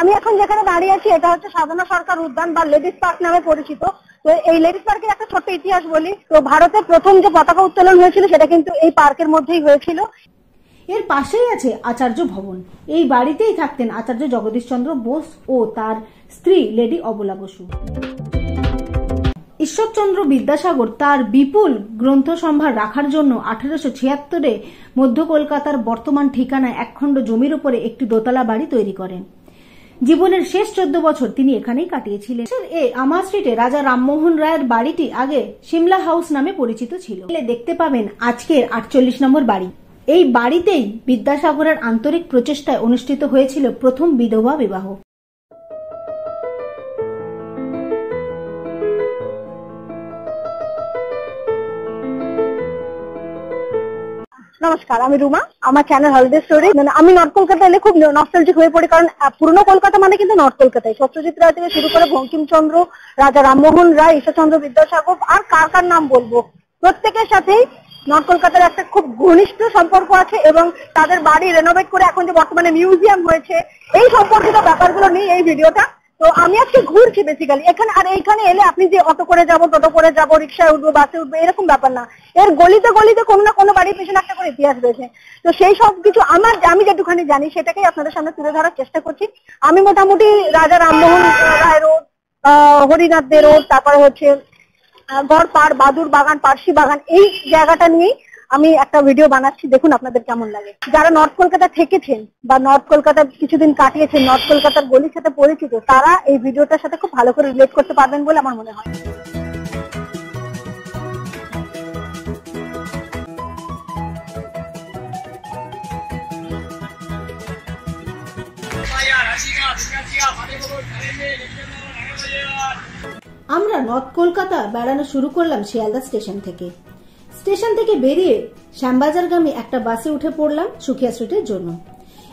আমি এখন যেখানে দাঁড়িয়ে আছি এটা হচ্ছে সাধনা সরকার উদ্যান বা লেডিস পার্ক নামে পরিচিত। তো এই লেডিস পার্কের একটা ছোট্ট ইতিহাস বলি। তো ভারতের প্রথম যে পতাকা উত্তোলন হয়েছিল সেটা কিন্তু এই পার্কের মধ্যেই হয়েছিল। এর পাশেই আছে আচার্য ভবন। এই বাড়িতেই থাকতেন আচার্য জগদীশচন্দ্র বোস ও তার স্ত্রী লেডি অবলা বসু। ঈশ্বরচন্দ্র বিদ্যাসাগর তার বিপুল গ্রন্থ সম্ভার রাখার জন্য 1876 মধ্য কলকাতার বর্তমান ঠিকানায় একখণ্ড জমির উপরে একটি দোতলা বাড়ি তৈরি করেন। জীবনের শেষ 14 বছর তিনি এখানেই কাটিয়েছিলেন। আমা স্ট্রিটে রাজা রামমোহন রায়ের বাড়িটি আগে সিমলা হাউস নামে পরিচিত ছিল। দেখতে পাবেন আজকের 48 নম্বর বাড়ি। এই বাড়িতেই বিদ্যাসাগরের আন্তরিক প্রচেষ্টায় অনুষ্ঠিত হয়েছিল প্রথম বিধবা বিবাহ। নমস্কার, আমি রুমা। আমার চ্যানেল হলিডে স্টোরি। আমি নর্থ কলকাতা এলে খুব নস্টালজিক হয়ে পড়ি, কারণ পুরনো কলকাতা মানে কিন্তু নর্থ কলকাতায় সত্যজিৎ রায় থেকে শুরু করে বঙ্কিমচন্দ্র, রাজা রামমোহন রায়, ঈশ্বরচন্দ্র বিদ্যাসাগর, আর কার কার নাম বলবো, প্রত্যেকের সাথেই নর্থ কলকাতার একটা খুব ঘনিষ্ঠ সম্পর্ক আছে। এবং তাদের বাড়ি রেনোভেট করে এখন যে বর্তমানে মিউজিয়াম হয়েছে, এই সম্পর্কিত ব্যাপারগুলো নিয়ে এই ভিডিওটা। তো আমি আজকে ঘুরছি বেসিক্যালি এখানে। আর এইখানে এলে আপনি যে অটো করে যাবো, টোটো করে যাবো, রিক্সায় উঠবো, বাসে উঠবো, এরকম ব্যাপার না। এর গলিতে গলিতে কোনো না কোনো বাড়ির পিছনে একটা করে ইতিহাস রয়েছে। তো সেই সব কিছু আমি যেটুখানি জানি সেটাকেই আপনাদের সামনে তুলে ধরার চেষ্টা করছি। আমি মোটামুটি রাজা রামমোহন রায় রোড, হরিনাথ দে রোড, তারপরে হচ্ছে গড়পাড়, বাদুর বাগান, পার্সি বাগান, এই জায়গাটা নিয়েই আমি একটা ভিডিও বানাচ্ছি। দেখুন আপনাদের কেমন লাগে। যারা নর্থ কলকাতা থেকেছেন বা নর্থ কলকাতা কিছুদিন কাটিয়েছেন, নর্থ কলকাতার গলির সাথে পরিচিত, তারা এই ভিডিওটার সাথে খুব ভালো করে রিলেট করতে পারবেন বলে আমার মনে হয়। আমরা নর্থ কলকাতা বেড়ানো শুরু করলাম শিয়ালদা স্টেশন থেকে। স্টেশন থেকে বেরিয়ে শ্যামবাজারগামী একটা বাসে উঠে পড়লাম সুখিয়া স্ট্রিটের জন্য।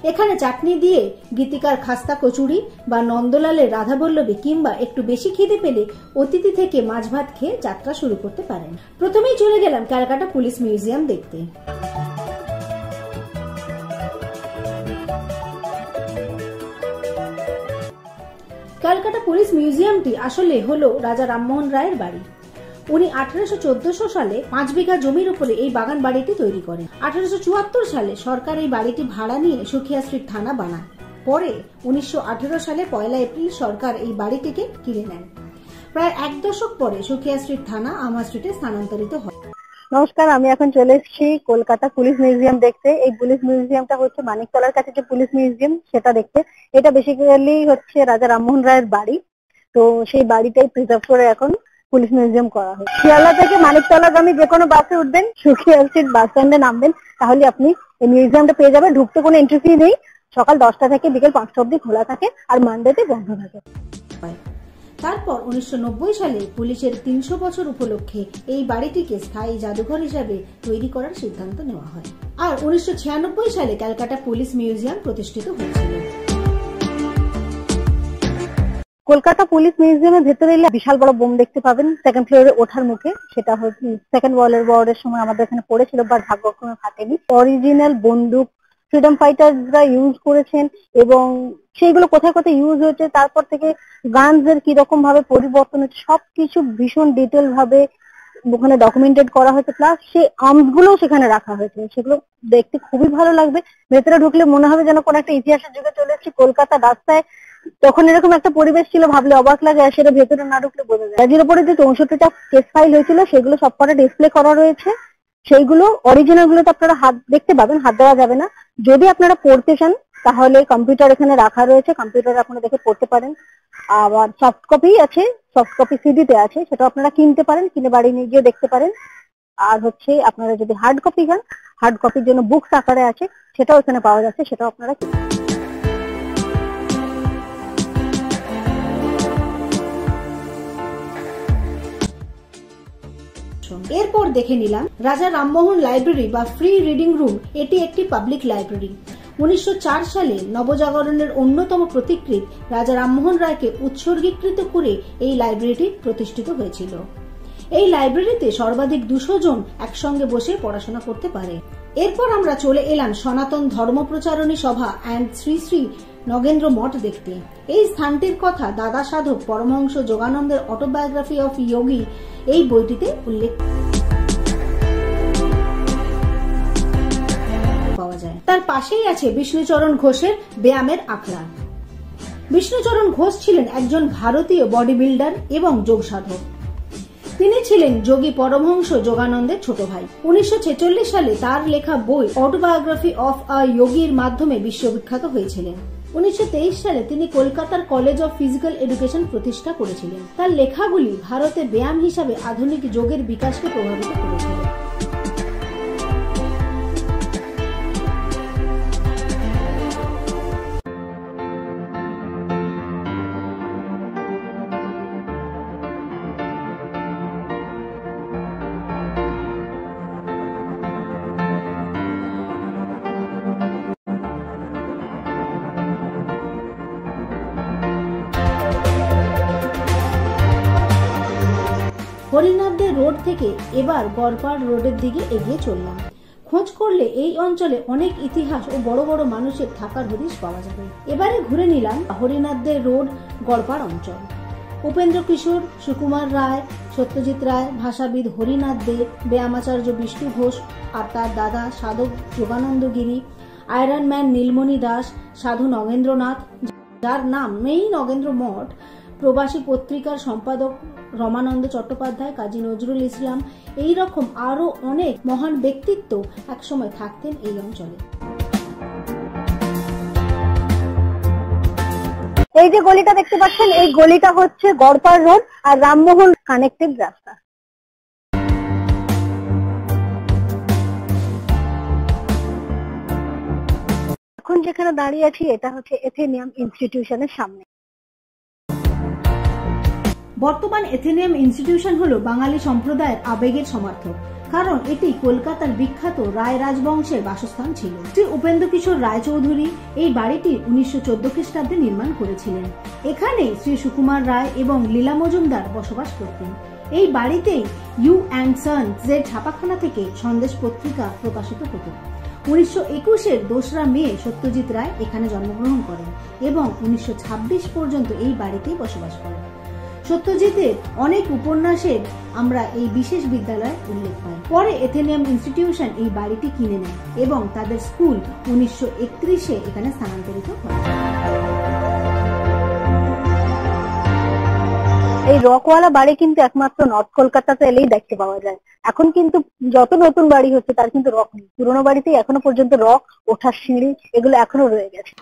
এখানে চাটনি দিয়ে গীতিকার খাস্তা কচুরি বা নন্দলালের রাধাবল্লভী কিংবা একটু বেশি খিদে পেলে অতিথি থেকে মাছ ভাত খেয়ে যাত্রা শুরু করতে পারেন। প্রথমেই চলে গেলাম ক্যালকাটা পুলিশ মিউজিয়াম দেখতে। ক্যালকাটা পুলিশ মিউজিয়ামটি আসলে হলো রাজা রামমোহন রায়ের বাড়ি। উনি 1814 সালে 5 বিঘা জমির উপরে এই বাগান বাড়িটি তৈরি করেন। 1874 সালে সরকার এই বাড়িটি ভাড়া নিয়ে সুখিয়া স্ট্রিট থানা বানায়। পরে 1918 সালে 1 এপ্রিল সরকার এই বাড়িটিকে কিনে নেন। প্রায় 1 দশক পরে সুখিয়া স্ট্রিট থানা আমা স্ট্রিটে স্থানান্তরিত হয়। নমস্কার, আমি এখন চলে এসেছি কলকাতা পুলিশ মিউজিয়াম দেখতে। এই পুলিশ মিউজিয়ামটা হচ্ছে মানিকতলার কাছে যে পুলিশ মিউজিয়াম সেটা দেখতে। এটা বেসিক্যালি হচ্ছে রাজা রামমোহন রায়ের বাড়ি। তো সেই বাড়িটাই প্রিজার্ভ করে এখন পুলিশ মিউজিয়াম করা হয়। শিয়ালদা থেকে মানিকতলাগামী যে কোনো বাসে উঠবেন, সুখিয়া স্ট্রিট বাস স্ট্যান্ডে নামবেন, তাহলে আপনি এই মিউজিয়ামটা পেয়ে যাবেন। ঢুকতে কোনো এন্ট্রি ফি নেই। সকাল 10টা থেকে বিকেল 5টা অবধি খোলা থাকে, আর মানডেতে বন্ধ থাকে। তারপর 1990 সালে পুলিশের 300 বছর উপলক্ষে এই বাড়িটিকে স্থায়ী জাদুঘর হিসাবে তৈরি করার সিদ্ধান্ত নেওয়া হয়। আর 1996 সালে ক্যালকাটা পুলিশ মিউজিয়াম প্রতিষ্ঠিত হয়েছিল। কলকাতা পুলিশ মিউজিয়ামের ভেতরে এলে বিশাল বড় বোম দেখতে পাবেন সেকেন্ড ফ্লোরে ওঠার মুখে। সেটা হচ্ছে সেকেন্ড ওয়ার্ল্ড ওয়ারের সময় আমাদের এখানে পড়েছিল, বা ভাগ্যক্রমে ফাটেনি। অরিজিনাল বন্দুক ফ্রিডম ফাইটাররা ইউজ করেছেন, এবং সেইগুলো কোথায় কোথায় ইউজ হয়েছে, তারপর থেকে গানস এর কিরকম ভাবে পরিবর্তন হচ্ছে, সবকিছু ভীষণ ডিটেল ভাবে ওখানে ডকুমেন্টেড করা হয়েছে। প্লাস সেই আর্মস গুলো সেখানে রাখা হয়েছে, সেগুলো দেখতে খুবই ভালো লাগবে। ভেতরে ঢুকলে মনে হবে যেন কোন একটা ইতিহাসের যুগে চলে এসেছি। কলকাতা রাস্তায় তখন এরকম একটা পরিবেশ ছিল, ভাবলে অবাক লাগে, আর সেটা ভেতরে না ঢুকলে বোঝা যায়। রাজির উপরে যে 64টা কেস ফাইল হয়েছিল সেগুলো সবকটা ডিসপ্লে করা রয়েছে। সেইগুলো অরিজিনাল গুলোতে আপনারা হাত দেখতে পাবেন, হাত দেওয়া যাবে না। যদি আপনারা পড়তে চান তাহলে কম্পিউটার এখানে রাখা রয়েছে, কম্পিউটারে আপনারা দেখে পড়তে পারেন। আবার সফট কপি আছে, সফট কপি সিডিতে আছে, সেটা আপনারা কিনতে পারেন, কিনে বাড়ি নিয়ে গিয়ে দেখতে পারেন। আর হচ্ছে আপনারা যদি হার্ড কপি চান, হার্ড কপির জন্য বুকস আকারে আছে, সেটাও এখানে পাওয়া যাচ্ছে, সেটাও আপনারা। এরপর দেখে নিলাম রাজা রামমোহন লাইব্রেরি বা ফ্রি রিডিং রুম। এটি একটি পাবলিক লাইব্রেরি। 1904 সালে নবজাগরণের অন্যতম প্রতিকৃত রাজা রামমোহন রায়কে উৎসর্গীকৃত করে এই লাইব্রেরিটি প্রতিষ্ঠিত হয়েছিল। এই লাইব্রেরিতে সর্বাধিক 200 জন একসঙ্গে বসে পড়াশোনা করতে পারে। এরপর আমরা চলে এলাম সনাতন ধর্ম প্রচারণী সভা অ্যান্ড শ্রী শ্রী নগেন্দ্র মঠ দেখতে। এই স্থানটির কথা দাদা সাধক পরমহংস যোগানন্দের অটোবায়োগ্রাফি অফ যোগী এই বইটিতে উল্লেখ পাওয়া যায়। তার পাশেই আছে বিষ্ণুচরণ ঘোষের ব্যায়ামের আখড়া। বিষ্ণুচরণ ঘোষ ছিলেন একজন ভারতীয় বডি বিল্ডার এবং যোগ সাধক। তিনি ছিলেন যোগী পরমহংস যোগানন্দের ছোট ভাই। 1946 সালে তার লেখা বই অটোবায়োগ্রাফি অফ আ যোগীর মাধ্যমে বিশ্ববিখ্যাত হয়েছিলেন। 1923 সালে তিনি কলকাতার কলেজ অফ ফিজিক্যাল এডুকেশন প্রতিষ্ঠা করেছিলেন। তার লেখাগুলি ভারতে ব্যায়াম হিসাবে আধুনিক যোগের বিকাশকে প্রভাবিত করেছিল। হরিনাথদের রোড থেকে এবার গড়পাড় রোডের দিকে এগিয়ে চললাম। খোঁজ করলে এই অঞ্চলে অনেক ইতিহাস ও বড় বড় মানুষের থাকার হদিশ পাওয়া যাবে। এবারে ঘুরে নিলাম হরিনাথদের রোড গড়পাড় অঞ্চল। উপেন্দ্র কিশোর, সুকুমার রায়, সত্যজিৎ রায়, ভাষাবিদ হরিনাথ দে, ব্যায়ামাচার্য বিষ্ণু ঘোষ আর তার দাদা সাধক যোগানন্দ গিরি, আয়রন ম্যান নীলমণি দাস, সাধু নগেন্দ্রনাথ, যার নামেই নগেন্দ্র মঠ, প্রবাসী পত্রিকার সম্পাদক রমানন্দ চট্টোপাধ্যায়, কাজী নজরুল ইসলাম, এই রকম আরো অনেক মহান ব্যক্তিত্ব একসময় থাকতেন এই অঞ্চলে। এই যে গলিটা দেখতে পাচ্ছেন, এই গলিটা হচ্ছে গড়পাড় রোড আর রামমোহন কানেক্টেড রাস্তা। এখন যেখানে দাঁড়িয়ে আছি এটা হচ্ছে এথেনিয়াম ইনস্টিটিউশনের সামনে। বর্তমান এথেনিয়াম ইনস্টিটিউশন হলো বাঙালি সম্প্রদায়ের আবেগের সমার্থক, কারণ এটি কলকাতার বিখ্যাত রায় রাজবংশের বাসস্থান ছিল। শ্রী উপেন্দ্র কিশোর রায়চৌধুরী এই বাড়িটি 1914 খ্রিস্টাব্দে নির্মাণ করেছিলেন। এখানে শ্রী সুকুমার রায় এবং লীলা মজুমদার বসবাস করতেন। এই বাড়িতেই ইউ অ্যান্ড সন্স এর ছাপাখানা থেকে সন্দেশ পত্রিকা প্রকাশিত হতো। 1921-এর 2রা মে সত্যজিৎ রায় এখানে জন্মগ্রহণ করেন এবং 1926 পর্যন্ত এই বাড়িতেই বসবাস করেন। সত্যজিতের অনেক উপন্যাসের আমরা এই বিশেষ বিদ্যালয়ের উল্লেখ পাই। পরে এথেনিয়াম ইনস্টিটিউশন এই বাড়িটি কিনে নেয় এবং তাদের স্কুল 1931-এ এখানে স্থানান্তরিত হয়। এই রকওয়ালা বাড়ি কিন্তু একমাত্র নর্থ কলকাতাতে এলেই দেখতে পাওয়া যায়। এখন কিন্তু যত নতুন বাড়ি হচ্ছে তার কিন্তু রক নেই। পুরোনো বাড়িতেই এখনো পর্যন্ত রক, ওঠার সিঁড়ি এগুলো এখনো রয়ে গেছে।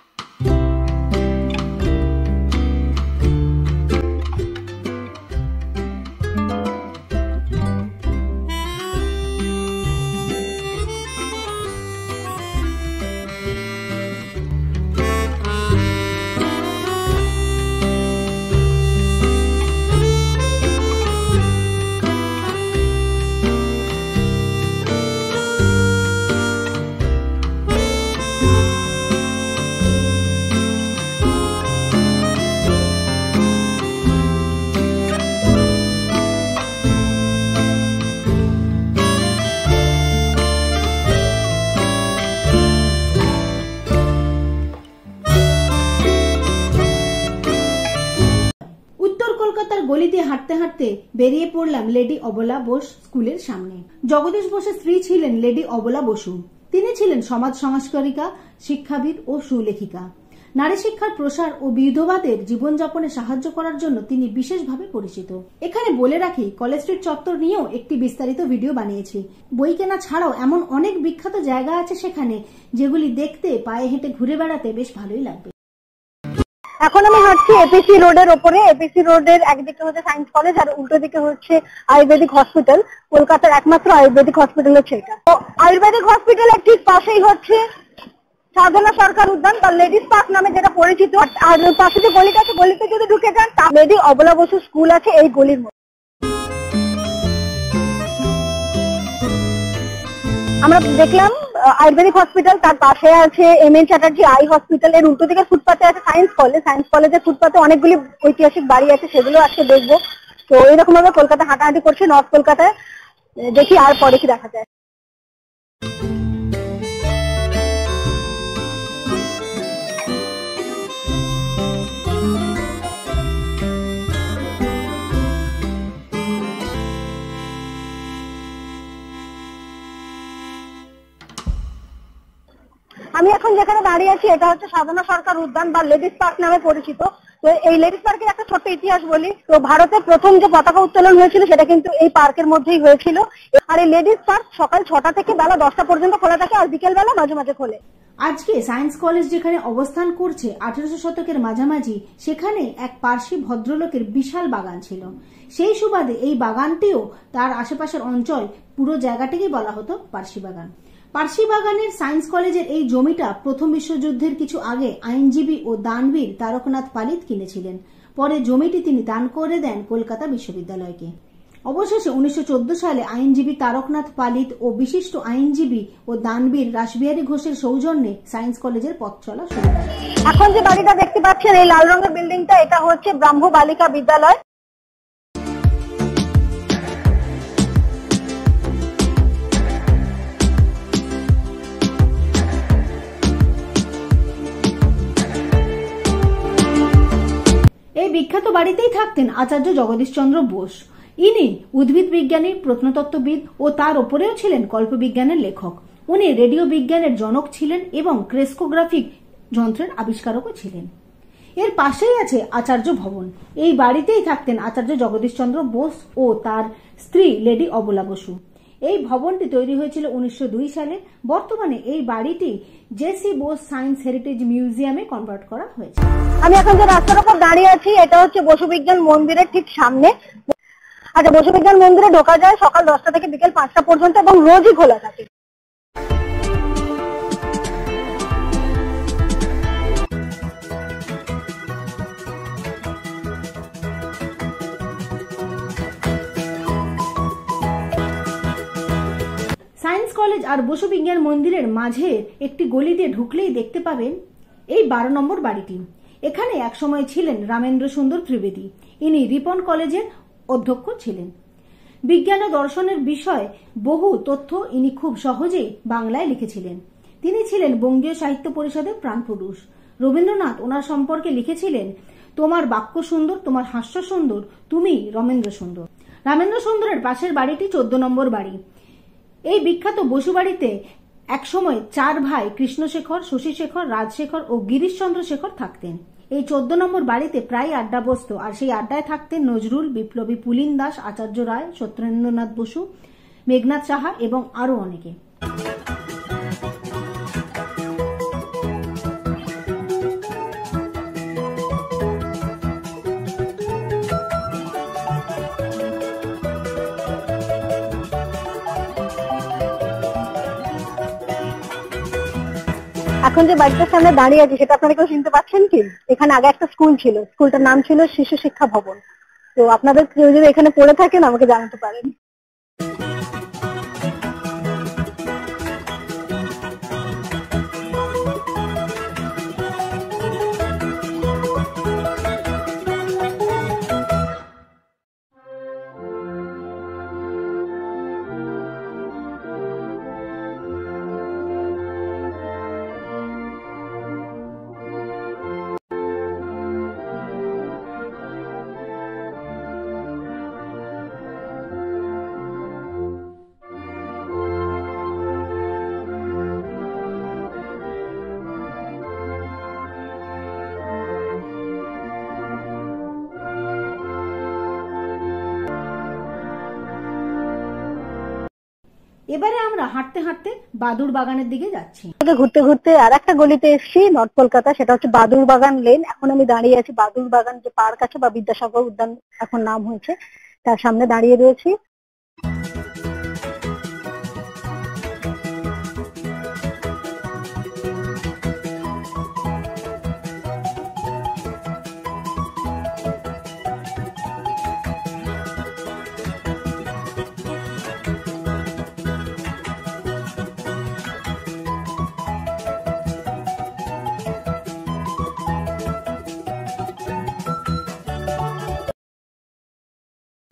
গলি দিয়ে হাঁটতে হাঁটতে বেরিয়ে পড়লাম লেডি অবলা বোস স্কুলের সামনে। জগদীশ বোসের স্ত্রী ছিলেন লেডি অবলা বসু। তিনি ছিলেন সমাজ সংস্কারিকা, শিক্ষাবিদ ও সুলেখিকা। নারী শিক্ষার প্রসার ও বিধবাদের জীবনযাপনে সাহায্য করার জন্য তিনি বিশেষভাবে পরিচিত। এখানে বলে রাখি, কলেজ স্ট্রিট চত্বর নিয়েও একটি বিস্তারিত ভিডিও বানিয়েছি। বই কেনা ছাড়াও এমন অনেক বিখ্যাত জায়গা আছে সেখানে, যেগুলি দেখতে পায়ে হেঁটে ঘুরে বেড়াতে বেশ ভালোই লাগবে। এখন আমি হাঁটছি এপিসি রোডের ওপরে। এপিসি রোডের একদিকে হচ্ছে সায়েন্স কলেজ আর উল্টো দিকে হচ্ছে আয়ুর্বেদিক হসপিটাল। কলকাতার একমাত্র আয়ুর্বেদিক হসপিটাল হচ্ছে এটা। তো আয়ুর্বেদিক হসপিটালের ঠিক পাশেই হচ্ছে সাধনা সরকার উদ্যান বা লেডিস পার্ক নামে যেটা পরিচিত। আর পাশে যে গলিটা আছে, গলিতে যদি ঢুকে যান তা লেডি অবলা বসু স্কুল আছে এই গলির মধ্যে। আমরা দেখলাম আয়ুর্বেদিক হসপিটাল, তার পাশে আছে M N Chatterjee eye hospital. এর উল্টো দিকে ফুটপাতে আছে সায়েন্স কলেজ। সায়েন্স কলেজের ফুটপাতে অনেকগুলি ঐতিহাসিক বাড়ি আছে, সেগুলো আজকে দেখবো। তো এইরকম ভাবে কলকাতা হাঁটাহাঁটি করছে নর্থ কলকাতায়। দেখি আর পরে কি দেখা যায়। এখন যেখানে দাঁড়িয়ে আছি এটা হচ্ছে সাধনা সরকার উদ্যান বা লেডিস পার্ক নামে পরিচিত। তো এই লেডিস পার্কের একটা ছোট্ট ইতিহাস বলি। তো ভারতের প্রথম যে পতাকা উত্তোলন হয়েছিল সেটা কিন্তু এই পার্কের মধ্যেই হয়েছিল। আর এই লেডিস পার্ক সকাল 6টা থেকে বেলা 10টা পর্যন্ত খোলা থাকে, আর বিকেল বেলা মাঝে মাঝে খোলে। আজকে সায়েন্স কলেজ যেখানে অবস্থান করছে 1800 শতকের মাঝামাঝি, সেখানে এক পার্সি ভদ্রলোকের বিশাল বাগান ছিল। সেই সুবাদে এই বাগানটিও তার আশেপাশের অঞ্চল পুরো জায়গাটিকে বলা হতো পার্সি বাগান। পার্সি বাগানের সায়েন্স কলেজের এই জমিটা প্রথম বিশ্বযুদ্ধের কিছু আগে আইনজীবী ও দানবীর তারকনাথ পালিত কিনেছিলেন। পরে জমিটি তিনি দান করে দেন কলকাতা বিশ্ববিদ্যালয়কে। অবশেষে 1914 সালে আইনজীবী তারকনাথ পালিত ও বিশিষ্ট আইনজীবী ও দানবীর রাসবিহারী ঘোষের সৌজন্যে সায়েন্স কলেজের পথ চলা শুরু হয়। এখন যে বাড়িটা দেখতে পাচ্ছেন, এই লাল রঙের বিল্ডিংটা, এটা হচ্ছে ব্রাহ্ম বালিকা বিদ্যালয়। এই বিখ্যাত বাড়িতেই থাকতেন আচার্য জগদীশচন্দ্র বোস। ইনি উদ্ভিদ বিজ্ঞানী, প্রত্নতত্ত্ববিদ ও তার ওপরেও ছিলেন কল্পবিজ্ঞানের লেখক। উনি রেডিও বিজ্ঞানের জনক ছিলেন এবং ক্রেস্কোগ্রাফিক যন্ত্রের আবিষ্কারকও ছিলেন। এর পাশেই আছে আচার্য ভবন। এই বাড়িতেই থাকতেন আচার্য জগদীশচন্দ্র বোস ও তার স্ত্রী লেডি অবলা বসু। এই ভবনটি তৈরি হয়েছিল 1902 সালে। বর্তমানে এই বাড়িটি জেসি বোস সায়েন্স হেরিটেজ মিউজিয়ামে কনভার্ট করা হয়েছে। আমি এখন যে রাস্তার উপর দাঁড়িয়ে আছি এটা হচ্ছে বসু বিজ্ঞান মন্দিরের ঠিক সামনে। আচ্ছা, বসু বিজ্ঞান মন্দিরে ঢোকা যায় সকাল 10টা থেকে বিকেল 5টা পর্যন্ত এবং রোজই খোলা থাকে। সায়েন্স কলেজ আর বসু বিজ্ঞান মন্দিরের মাঝে একটি গলি দিয়ে ঢুকলেই দেখতে পাবেন এই 12 নম্বর বাড়িটি। এখানে একসময় ছিলেন রামেন্দ্র সুন্দর ত্রিবেদী। ইনি রিপন কলেজের অধ্যক্ষ ছিলেন। বিজ্ঞান ও দর্শনের বিষয় বহু তথ্য ইনি খুব সহজেই বাংলায় লিখেছিলেন। তিনি ছিলেন বঙ্গীয় সাহিত্য পরিষদের প্রাণপুরুষ। রবীন্দ্রনাথ ওনার সম্পর্কে লিখেছিলেন, তোমার বাক্য সুন্দর, তোমার হাস্য সুন্দর, তুমি রমেন্দ্র সুন্দর। রামেন্দ্র সুন্দরের পাশের বাড়িটি 14 নম্বর বাড়ি। এই বিখ্যাত বসু বাড়িতে একসময় 4 ভাই কৃষ্ণশেখর, শশীশেখর, রাজশেখর ও গিরিশচন্দ্র শেখর থাকতেন। এই 14 নম্বর বাড়িতে প্রায় আড্ডা বসত, আর সেই আড্ডায় থাকতেন নজরুল, বিপ্লবী পুলিন দাস, আচার্য রায়, সত্যেন্দ্রনাথ বসু, মেঘনাথ সাহা এবং আরো অনেকে। এখন যে বাড়িটার সামনে দাঁড়িয়ে আছি সেটা আপনারা কেউ চিনতে পারছেন কি? এখানে আগে একটা স্কুল ছিল, স্কুলটার নাম ছিল শিশু শিক্ষা ভবন। তো আপনাদের কেউ যদি এখানে পড়ে থাকেন আমাকে জানাতে পারেন। এবারে আমরা হাঁটতে হাঁটতে বাদুর বাগানের দিকে যাচ্ছি। ঘুরতে ঘুরতে আর একটা গলিতে এসেছি নর্থ কলকাতা, সেটা হচ্ছে বাদুর বাগান লেন। এখন আমি দাঁড়িয়ে আছি বাদুর বাগান যে পার্ক আছে বা বিদ্যাসাগর উদ্যান এখন নাম হয়েছে, তার সামনে দাঁড়িয়ে রয়েছি।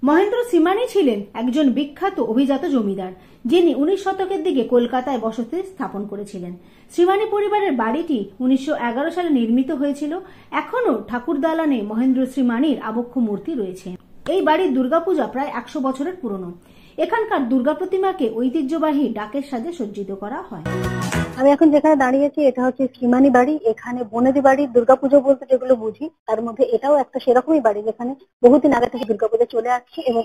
মহেন্দ্র শ্রীমানি ছিলেন একজন বিখ্যাত অভিজাত জমিদার, যিনি 19 শতকের দিকে কলকাতায় বসতি স্থাপন করেছিলেন। শ্রীমানি পরিবারের বাড়িটি 1911 সালে নির্মিত হয়েছিল। এখনো ঠাকুর দালানে মহেন্দ্র শ্রীমানির আবক্ষ মূর্তি রয়েছে। এই বাড়ির দুর্গাপূজা প্রায় 100 বছরের পুরনো। এখানকার দুর্গা প্রতিমাকে ঐতিহ্যবাহী ডাকের সাজে সজ্জিত করা হয়। আমি এখন যেখানে দাঁড়িয়েছি এটা হচ্ছে শ্রীমানি বাড়ি। এখানে বনেদি বাড়ি দুর্গাপুজো বলতে যেগুলো বুঝি তার মধ্যে এটাও একটা সেরকমই বাড়ি, যেখানে বহুদিন আগে থেকে দুর্গাপুজো চলে আসছে। এবং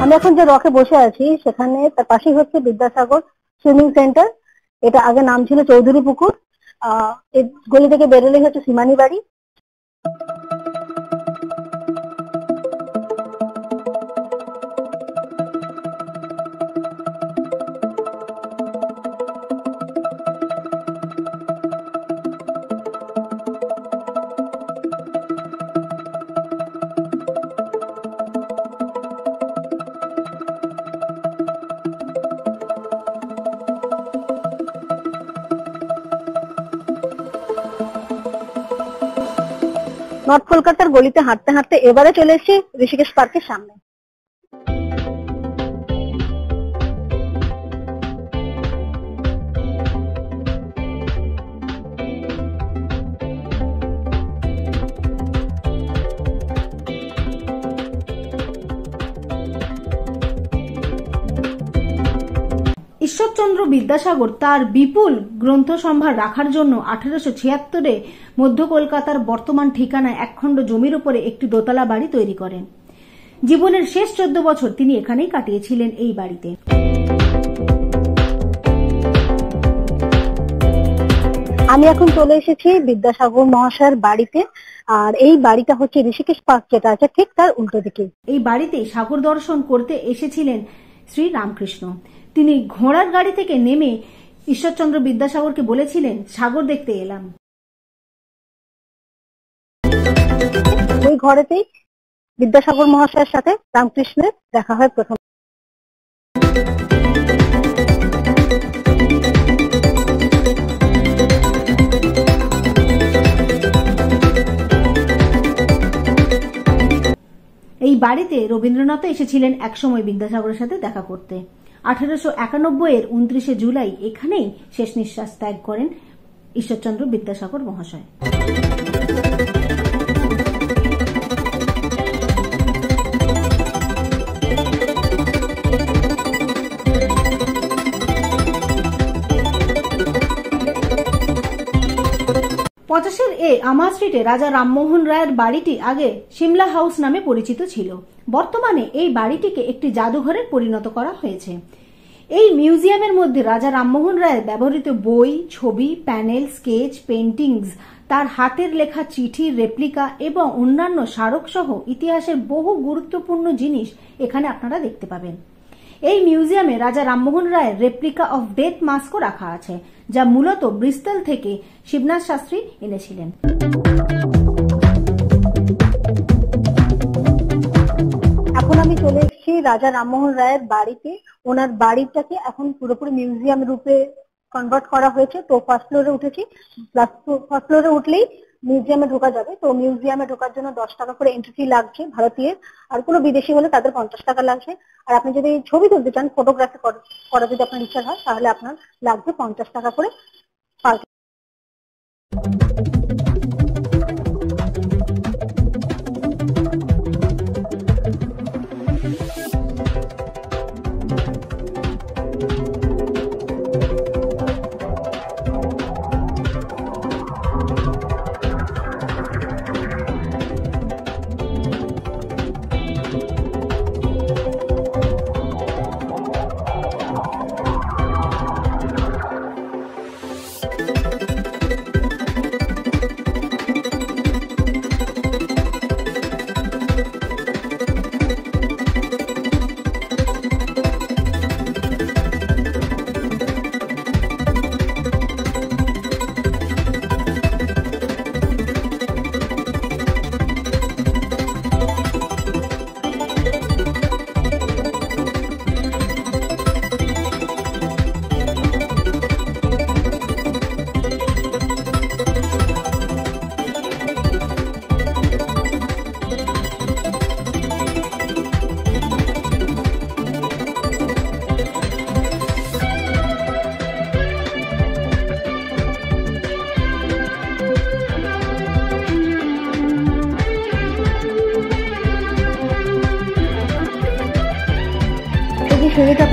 আমি এখন যে রকে বসে আছি সেখানে তার পাশেই হচ্ছে বিদ্যাসাগর সুইমিং সেন্টার। এটা আগে নাম ছিল চৌধুরী পুকুর। এই গলি থেকে বেরোলেই হচ্ছে শ্রীমানি বাড়ি। নর্থ কলকাতার গলিতে হাঁটতে হাঁটতে এবারে চলে এসেছি ঋষিকেশ পার্কের সামনে। ঈশ্বরচন্দ্র বিদ্যাসাগর তার বিপুল গ্রন্থ সম্ভার রাখার জন্য 1876-এ মধ্য কলকাতার বর্তমান ঠিকানায় একখণ্ড জমির উপরে একটি দোতলা বাড়ি তৈরি করেন। জীবনের শেষ 14 বছর তিনি এখানেই কাটিয়েছিলেন, এই বাড়িতে। আমি এখন চলে এসেছি বিদ্যাসাগর মহাশয়ের বাড়িতে। আর এই বাড়িটা হচ্ছে ঋষিকেশ পার্ক যেটা আছে ঠিক তার উল্টো দিকে। এই বাড়িতে সাগর দর্শন করতে এসেছিলেন শ্রী রামকৃষ্ণ। তিনি ঘোড়ার গাড়ি থেকে নেমে ঈশ্বরচন্দ্র বিদ্যাসাগরকে বলেছিলেন, সাগর দেখতে এলাম। ওই ঘরেতেই বিদ্যাসাগর মহাশয়ের সাথে রামকৃষ্ণের দেখা হয় প্রথম। এই বাড়িতে রবীন্দ্রনাথ এসেছিলেন একসময় বিদ্যাসাগরের সাথে দেখা করতে। 1891-এর 29শে জুলাই এখানেই শেষ নিঃশ্বাস ত্যাগ করেন ঈশ্বরচন্দ্র বিদ্যাসাগর মহাশয়। আমা স্ট্রিটে রাজা রামমোহন রায়ের বাড়িটি আগে সিমলা হাউস নামে পরিচিত ছিল। বর্তমানে এই বাড়িটিকে একটি জাদুঘরে পরিণত করা হয়েছে। এই মিউজিয়ামের মধ্যে রাজা রামমোহন রায়ের ব্যবহৃত বই, ছবি, প্যানেল, স্কেচ, পেন্টিংস, তার হাতের লেখা চিঠির রেপ্লিকা এবং অন্যান্য স্মারক সহ ইতিহাসের বহু গুরুত্বপূর্ণ জিনিস এখানে আপনারা দেখতে পাবেন। এই মিউজিয়ামে রাজা রামমোহন রায়ের রেপ্লিকা অফ ডেথ মাস্কও রাখা আছে, যা মূলত ব্রিস্টল থেকে শিবনাথ শাস্ত্রী এনেছিলেন। এখন আমি চলে এসেছি রাজা রামমোহন রায়ের বাড়িতে। ওনার বাড়িটাকে এখন পুরোপুরি মিউজিয়াম রূপে কনভার্ট করা হয়েছে। তো ফার্স্ট ফ্লোরে উঠেছি। ফার্স্ট ফ্লোরে উঠলেই মিউজিয়ামে ঢোকা যাবে। তো মিউজিয়ামে ঢোকার জন্য 10 টাকা করে এন্ট্রি ফি লাগছে ভারতীয়। আর কোনো বিদেশি হলে তাদের 50 টাকা লাগছে। আর আপনি যদি ছবি তুলতে চান, ফটোগ্রাফি করা যদি আপনার ইচ্ছা হয়, তাহলে আপনার লাগবে 50 টাকা করে পার।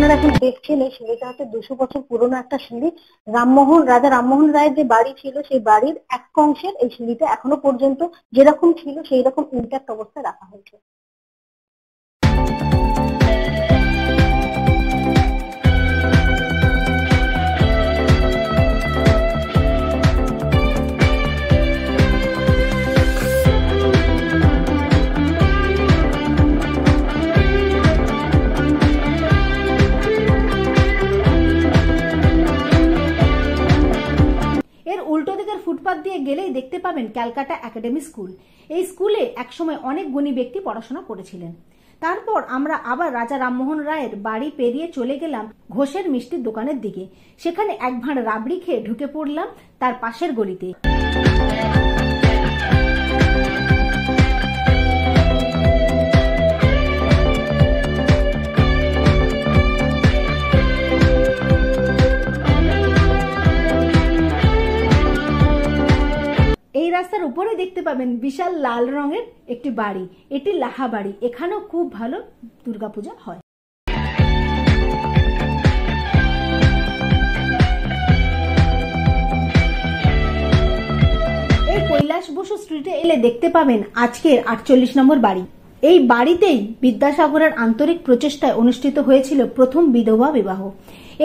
আপনারা এখন দেখছেন এই সিঁড়িটা হচ্ছে 200 বছর পুরনো একটা সিঁড়ি। রাজা রামমোহন রায়ের যে বাড়ি ছিল সেই বাড়ির এক অংশের এই সিঁড়িটা এখনো পর্যন্ত যেরকম ছিল সেই রকম ইন্ট্যাক্ট অবস্থায় রাখা হয়েছে। উল্টো দিকের ফুটপাত দিয়ে গেলেই দেখতে পাবেন ক্যালকাটা একাডেমি স্কুল। এই স্কুলে একসময় অনেক গুণী ব্যক্তি পড়াশোনা করেছিলেন। তারপর আমরা আবার রাজা রামমোহন রায়ের বাড়ি পেরিয়ে চলে গেলাম ঘোষের মিষ্টির দোকানের দিকে। সেখানে এক ভাঁড় রাবড়ি খেয়ে ঢুকে পড়লাম তার পাশের গলিতে। এই রাস্তার উপরে দেখতে পাবেন বিশাল লাল রঙের একটি বাড়ি, এটি লাহা বাড়ি। এখানেও খুব ভালো দুর্গাপূজা হয়। এই কৈলাস বসু স্ট্রিটে এলে দেখতে পাবেন আজকের 48 নম্বর বাড়ি। এই বাড়িতেই বিদ্যাসাগরের আন্তরিক প্রচেষ্টায় অনুষ্ঠিত হয়েছিল প্রথম বিধবা বিবাহ।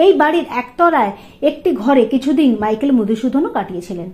এই বাড়ির একতলায় একটি ঘরে কিছুদিন মাইকেল মধুসূদনও কাটিয়েছিলেন।